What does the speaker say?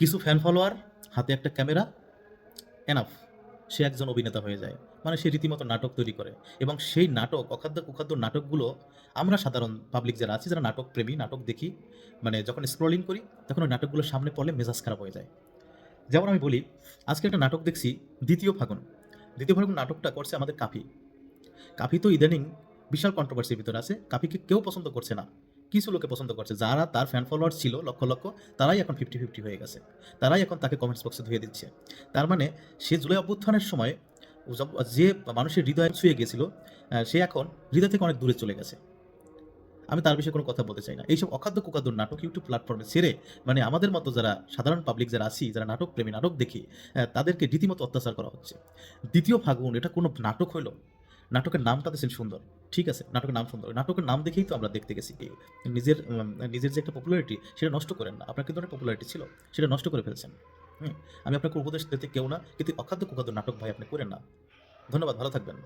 কিছু fan follower, হাতে একটা ক্যামেরা, এনাফ, সে একজন অভিনেতা হয়ে যায়। মানে সে রীতিমতো নাটক তৈরি করে এবং সেই নাটক, অখাদ্য কুখাদ্য নাটকগুলো আমরা সাধারণ পাবলিক যারা আছি, যারা নাটক প্রেমী, নাটক দেখি, মানে যখন স্ক্রলিং করি তখন ওই নাটকগুলো সামনে পড়লে মেজাজ খারাপ হয়ে যায়। যেমন আমি বলি, আজকে একটা নাটক দেখছি, দ্বিতীয় ফাগুন। দ্বিতীয় ফাগুন নাটকটা করছে আমাদের কাফি। কাফি তো ইদানিং বিশাল কন্ট্রোভার্সির ভিতরে আছে। কাফিকে কেউ পছন্দ করছে না। কিছু লোকে পছন্দ করছে। যারা তার ফ্যান ফলোয়ার ছিল লক্ষ, লক্ষ, তারাই এখন 50-50 হয়ে গেছে। তারাই এখন তাকে কমেন্টস বক্সে ধুয়ে দিচ্ছে। তার মানে সে জুলাই অভ্যুত্থানের সময় যে মানুষের হৃদয় ছুঁয়ে গিয়েছিল, সে এখন হৃদয় থেকে অনেক দূরে চলে গেছে। আমি তার বিষয়ে কোনো কথা বলতে চাই না। এইসব অখাদ্য কুখাদ্য নাটক ইউটিউব প্ল্যাটফর্মে ছেড়ে মানে আমাদের মতো যারা সাধারণ পাবলিক যারা আছি, যারা নাটক প্রেমী, নাটক দেখি, তাদেরকে রীতিমতো অত্যাচার করা হচ্ছে। দ্বিতীয় ফাগুন এটা কোনো নাটক হইলো? নাটকের নামটা দিয়েছেন সুন্দর। ঠিক আছে, নাটকের নাম সুন্দর। নাটকের নাম দেখেই তো আমরা দেখতে গেছি। নিজের যে একটা পপুলারিটি সেটা নষ্ট করেন না। আপনার কিন্তু অনেক পপুলারিটি ছিল, সেটা নষ্ট করে ফেলছেন। হুম? আমি আপনাকে উপদেশ দিতে কেউ না, কিন্তু অখাদ্য কুখাদ্য নাটক ভাই আপনি করেন না। ধন্যবাদ, ভালো থাকবেন।